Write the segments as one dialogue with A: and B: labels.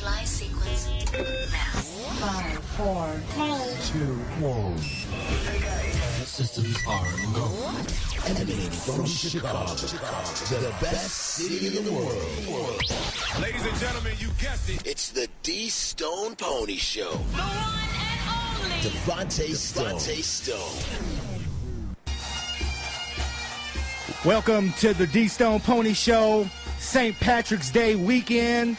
A: Fly sequence now. 5, 4, 3, 2,
B: 1. Hey, Gaye. Systems are go. Emanating from Chicago, the best city in the world.
C: Ladies and gentlemen, you guessed it.
B: It's the DStonePony Show.
A: The one and only
B: Devontae Stone.
D: Welcome to the DStonePony Show, St. Patrick's Day weekend.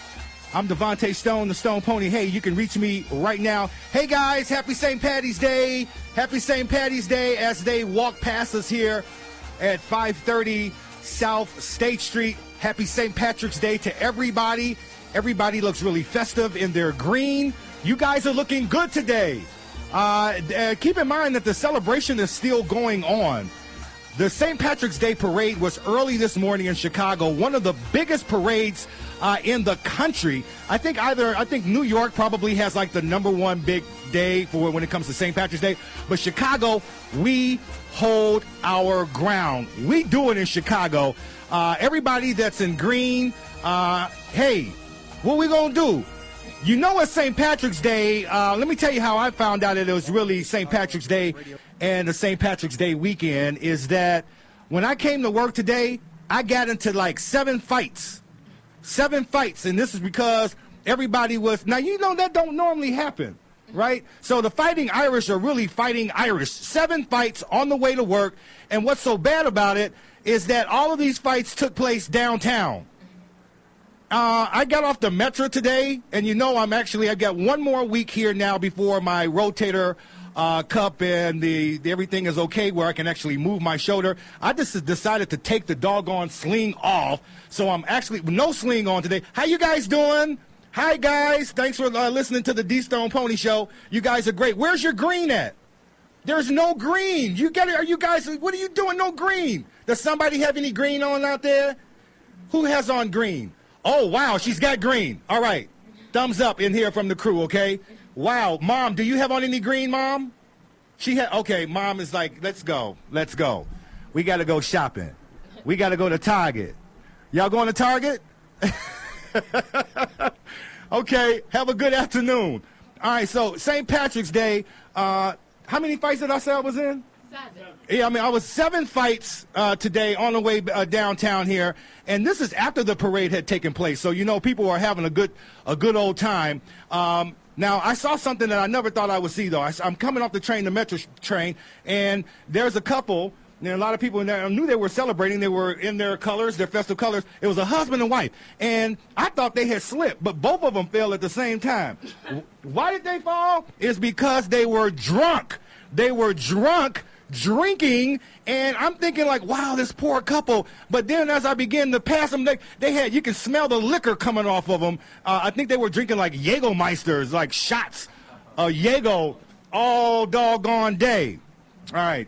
D: I'm Devontae Stone, the Stone Pony. Hey, you can reach me right now. Hey, guys, happy St. Patty's Day. Happy St. Patty's Day as they walk past us here at 530 South State Street. Happy St. Patrick's Day to everybody. Everybody looks really festive in their green. You guys are looking good today. Keep in mind that the celebration is still going on. The St. Patrick's Day parade was early this morning in Chicago, one of the biggest parades in the country. I think New York probably has like the #1 big day for when it comes to St. Patrick's Day. But Chicago, we hold our ground. We do it in Chicago. Everybody that's in green, hey, what we gonna do? You know it's St. Patrick's Day. Let me tell you how I found out that it was really St. Patrick's Day and the St. Patrick's Day weekend is that when I came to work today, I got into like 7 fights. 7 fights, and this is because everybody was, now you know that don't normally happen, right? So the Fighting Irish are really fighting Irish. 7 fights on the way to work, and what's so bad about it is that all of these fights took place downtown. I got off the Metro today, and you know I got one more week here now before my rotator cup and everything is okay where I can actually move my shoulder. I just decided to take the doggone sling off, so I'm actually no sling on today. How you guys doing? Hi guys, thanks for listening to the DStonePony Show. You guys are great. Where's your green at? There's no green. You get it? Are you guys? What are you doing? No green. Does somebody have any green on out there? Who has on green? Oh wow, she's got green. All right, thumbs up in here from the crew. Okay. Wow, Mom, do you have on any green, Mom? Okay, Mom is like, let's go. We got to go shopping. We got to go to Target. Y'all going to Target? Okay, have a good afternoon. All right, so St. Patrick's Day, how many fights did I say I was in? 7. Yeah, I was 7 fights today on the way downtown here, and this is after the parade had taken place. So, you know, people are having a good old time. Now, I saw something that I never thought I would see, though. I'm coming off the Metro train, and there's a couple, and a lot of people in there, I knew they were celebrating. They were in their colors, their festive colors. It was a husband and wife, and I thought they had slipped, but both of them fell at the same time. Why did they fall? It's because they were drunk. They were drunk, drinking, and I'm thinking like, wow, this poor couple. But then as I began to pass them, you can smell the liquor coming off of them. I think they were drinking like Jägermeisters, like shots of Jaeger all doggone day. All right.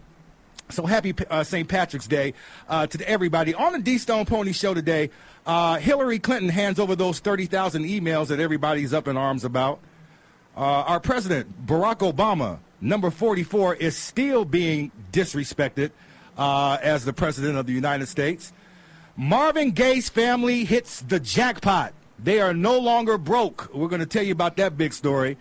D: So happy St. Patrick's Day to everybody. On the DStonePony Show today, Hillary Clinton hands over those 30,000 emails that everybody's up in arms about. Our president, Barack Obama, number 44, is still being disrespected as the president of the United States. Marvin Gaye's family hits the jackpot. They are no longer broke. We're going to tell you about that big story.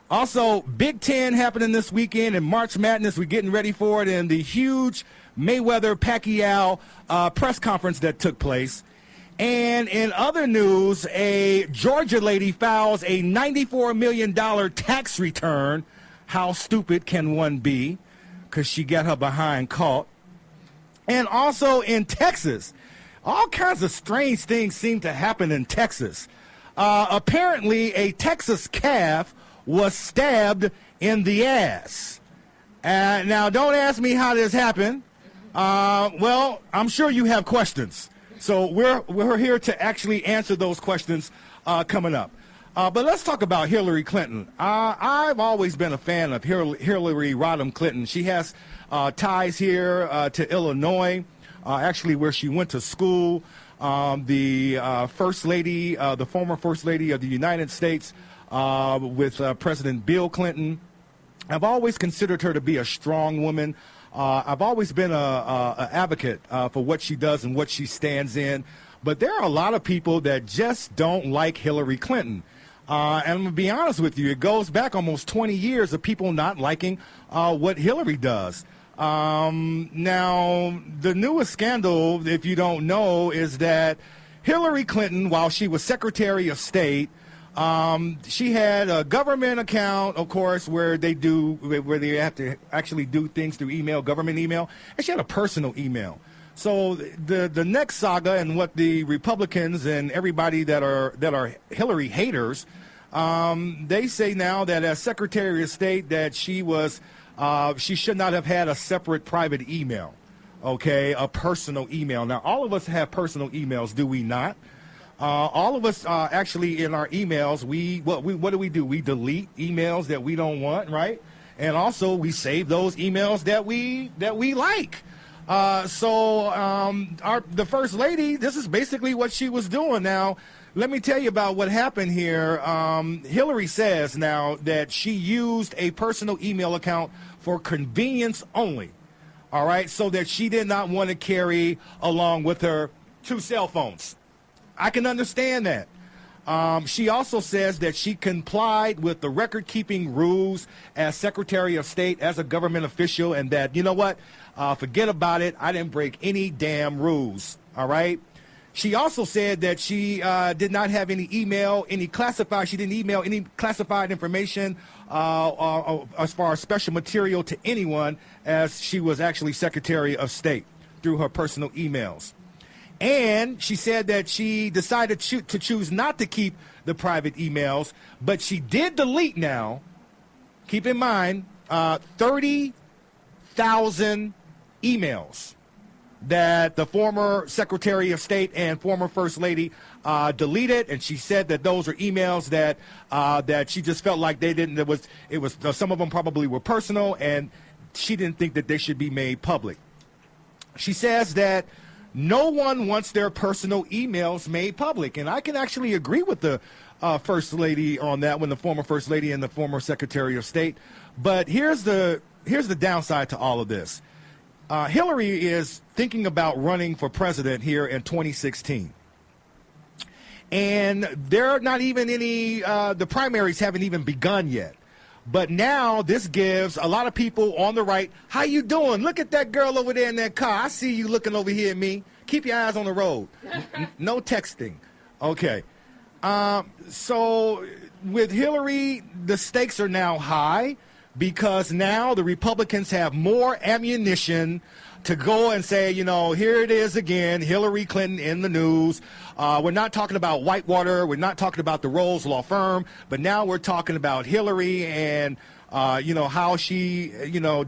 D: Also, Big Ten happening this weekend, and March Madness, we're getting ready for it, and the huge Mayweather-Pacquiao press conference that took place. And in other news, a Georgia lady files a $94 million tax return. How stupid can one be? Because she got her behind caught. And also in Texas, all kinds of strange things seem to happen in Texas. Apparently, a Texas calf was stabbed in the ass. Now, don't ask me how this happened. Well, I'm sure you have questions. So we're here to actually answer those questions coming up. But let's talk about Hillary Clinton. I've always been a fan of Hillary Rodham Clinton. She has ties here to Illinois, actually where she went to school. The First Lady, the former First Lady of the United States with President Bill Clinton. I've always considered her to be a strong woman. I've always been an advocate for what she does and what she stands in. But there are a lot of people that just don't like Hillary Clinton. And I'm going to be honest with you, it goes back almost 20 years of people not liking what Hillary does. Now, the newest scandal, if you don't know, is that Hillary Clinton, while she was Secretary of State, she had a government account, of course, where they have to actually do things through email, government email, and she had a personal email. So the next saga, and what the Republicans and everybody that are Hillary haters, they say now that as Secretary of State that she should not have had a separate private email, okay, a personal email. Now, all of us have personal emails, do we not? All of us actually in our emails, what do? We delete emails that we don't want, right? And also we save those emails that we like. The First Lady, this is basically what she was doing. Now, let me tell you about what happened here. Hillary says now that she used a personal email account for convenience only, all right, so that she did not want to carry along with her 2 cell phones. I can understand that. She also says that she complied with the record-keeping rules as Secretary of State, as a government official, and that, you know what, forget about it. I didn't break any damn rules, all right? She also said that she did not have any she didn't email any classified information as far as special material to anyone, as she was actually Secretary of State through her personal emails. And she said that she decided to choose not to keep the private emails, but she did delete now, keep in mind, 30,000 emails that the former Secretary of State and former First Lady deleted, and she said that those are emails that she just felt like some of them probably were personal, and she didn't think that they should be made public. She says that no one wants their personal emails made public, and I can actually agree with the First Lady on that one, the former First Lady and the former Secretary of State. But here's the downside to all of this. Hillary is thinking about running for president here in 2016. And there are not even any, the primaries haven't even begun yet. But now this gives a lot of people on the right, how you doing? Look at that girl over there in that car. I see you looking over here at me. Keep your eyes on the road. No texting. Okay. So with Hillary, the stakes are now high, because now the Republicans have more ammunition to go and say, you know, here it is again, Hillary Clinton in the news. We're not talking about Whitewater. We're not talking about the Rose Law Firm. But now we're talking about Hillary and, how she,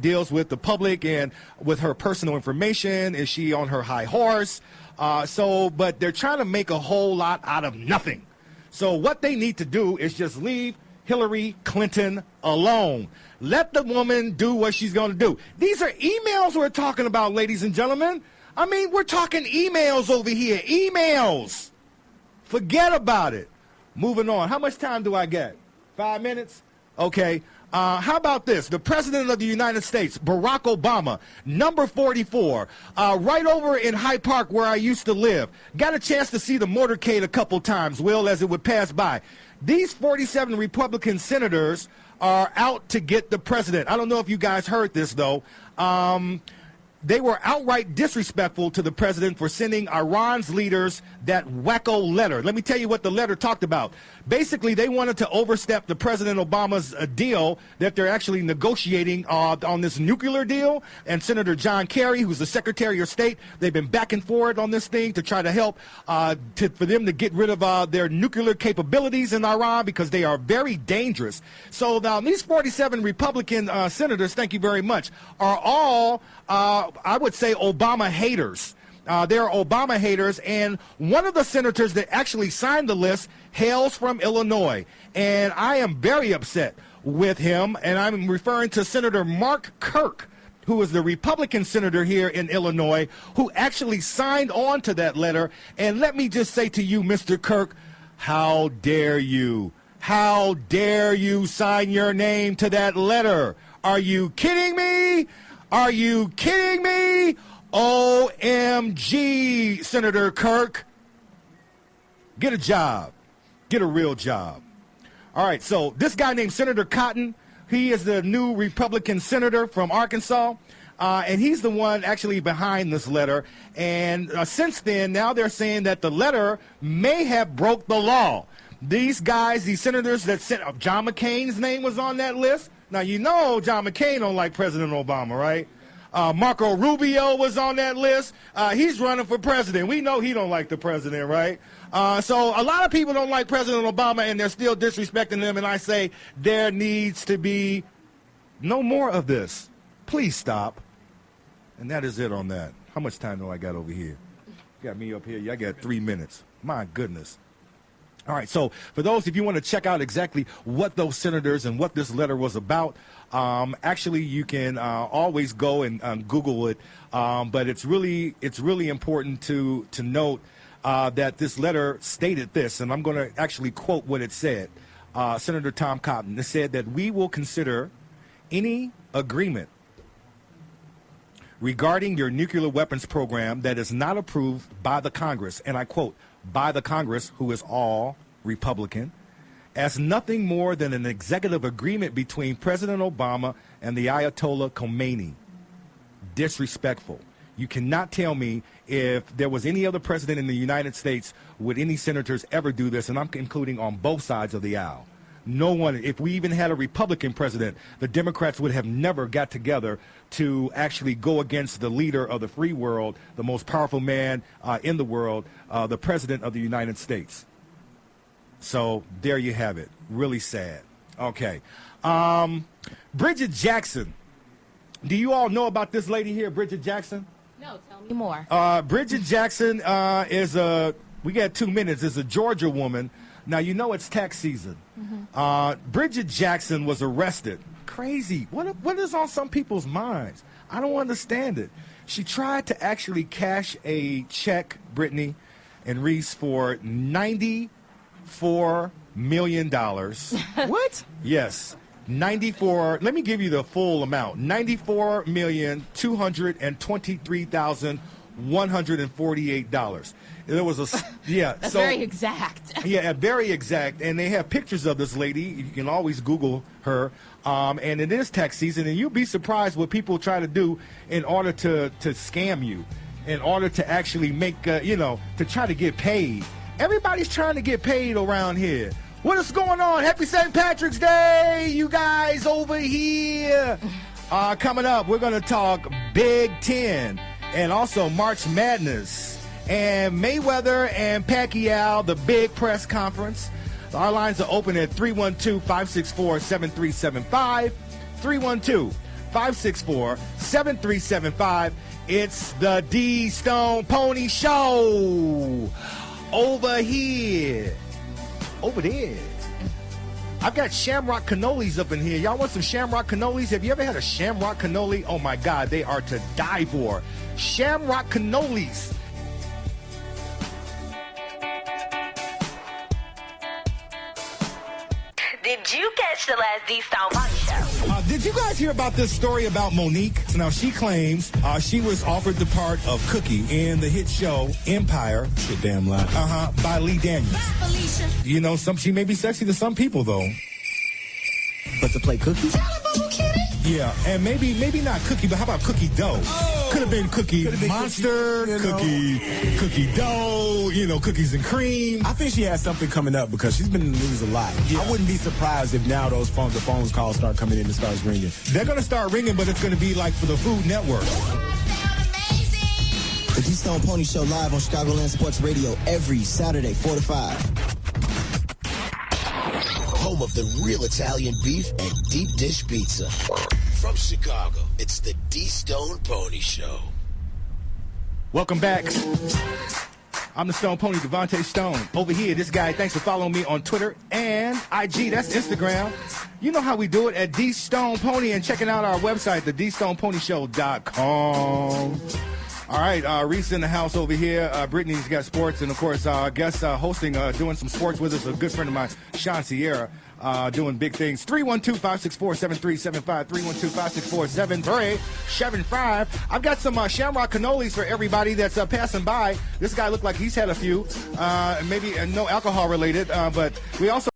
D: deals with the public and with her personal information. Is she on her high horse? But they're trying to make a whole lot out of nothing. So what they need to do is just leave Hillary Clinton alone. Let the woman do what she's going to do. These are emails we're talking about, ladies and gentlemen. I mean, we're talking emails over here. Emails. Forget about it. Moving on. How much time do I get? 5 minutes? Okay. How about this? The President of the United States, Barack Obama, number 44, right over in Hyde Park where I used to live. Got a chance to see the motorcade a couple times, Will, as it would pass by. These 47 Republican senators are out to get the president. I don't know if you guys heard this, though. They were outright disrespectful to the president for sending Iran's leaders that wacko letter. Let me tell you what the letter talked about. Basically, they wanted to overstep the President Obama's deal that they're actually negotiating on this nuclear deal. And Senator John Kerry, who's the Secretary of State, they've been back and forth on this thing to try to help for them to get rid of their nuclear capabilities in Iran, because they are very dangerous. So now these 47 Republican senators, thank you very much, are all I would say Obama haters. They're Obama haters, and one of the senators that actually signed the list hails from Illinois, and I am very upset with him, and I'm referring to Senator Mark Kirk, who is the Republican senator here in Illinois, who actually signed on to that letter. And let me just say to you, Mr. Kirk, how dare you? How dare you sign your name to that letter? Are you kidding me? Are you kidding me? OMG, Senator Kirk. Get a job. Get a real job. All right, so this guy named Senator Cotton, he is the new Republican senator from Arkansas, and he's the one actually behind this letter. And since then, now they're saying that the letter may have broke the law. These guys, these senators that sent up, John McCain's name was on that list. Now, you know John McCain don't like President Obama, right? Marco Rubio was on that list. He's running for president. We know he don't like the president, right? So a lot of people don't like President Obama, and they're still disrespecting him. And I say there needs to be no more of this. Please stop. And that is it on that. How much time do I got over here? Got me up here. I got 3 minutes. My goodness. All right, so for those, if you want to check out exactly what those senators and what this letter was about, actually you can always go and Google it. But it's really important to note that this letter stated this, and I'm going to actually quote what it said. Senator Tom Cotton, it said that we will consider any agreement regarding your nuclear weapons program that is not approved by the Congress, and I quote, by the Congress, who is all Republican, as nothing more than an executive agreement between President Obama and the Ayatollah Khomeini. Disrespectful. You cannot tell me if there was any other president in the United States, would any senators ever do this, and I'm including on both sides of the aisle. No one, if we even had a Republican president, the Democrats would have never got together to actually go against the leader of the free world, the most powerful man in the world, the president of the United States. So there you have it. Really sad. Okay. Bridget Jackson. Do you all know about this lady here, Bridget Jackson?
E: No, tell me more.
D: Bridget Jackson we got 2 minutes, is a Georgia woman. Now, you know it's tax season. Mm-hmm. Bridget Jackson was arrested. Crazy. What is on some people's minds? I don't understand it. She tried to actually cash a check, Brittany and Reese, for $94 million.
E: What?
D: Yes. 94, let me give you the full amount. $94,223,148. There was a, yeah.
E: That's
D: so,
E: very exact.
D: Yeah, very exact. And they have pictures of this lady. You can always Google her. And it is tax season, and you'll be surprised what people try to do in order to scam you, in order to actually make, to try to get paid. Everybody's trying to get paid around here. What is going on? Happy St. Patrick's Day, you guys over here. Coming up, we're going to talk Big Ten and also March Madness and Mayweather and Pacquiao, the big press conference. Our lines are open at 312-564-7375, 312-564-7375. It's the DStonePony Show. Over here. Over there. I've got shamrock cannolis up in here. Y'all want some shamrock cannolis? Have you ever had a shamrock cannoli? Oh, my God. They are to die for. Shamrock cannolis.
F: Did you catch the last DStonePony Show?
D: Did you guys hear about this story about Monique? Now, she claims she was offered the part of Cookie in the hit show Empire.
G: Shit, damn lie.
D: By Lee Daniels.
E: Bye, Felicia.
D: You know, she may be sexy to some people, though.
G: But to play Cookie?
D: Yeah, and maybe not Cookie, but how about Cookie Dough?
G: Oh.
D: Could have been Cookie Monster, Cookie Dough, cookies and cream.
G: I think she has something coming up because she's been in the news a lot. Yeah. I wouldn't be surprised if now the phone calls start coming in and starts ringing.
D: They're going to start ringing, but it's going to be like for the Food Network.
H: The DStonePony Show live on Chicagoland Sports Radio every Saturday, 4 to 5.
B: Home of the real Italian beef and deep dish pizza. From Chicago, it's the DStonePony Show.
D: Welcome back. I'm the Stone Pony, Devontae Stone. Over here, this guy, thanks for following me on Twitter and IG. That's Instagram. You know how we do it at DStonePony, and checking out our website, the DStonePonyShow.com. All right, Reese in the house over here. Brittany's got sports, and of course, guest hosting, doing some sports with us, a good friend of mine, Sean Sierra, doing big things. 312-564-7375, 312-564-7375. I've got some shamrock cannolis for everybody that's passing by. This guy looked like he's had a few, maybe no alcohol related, but we also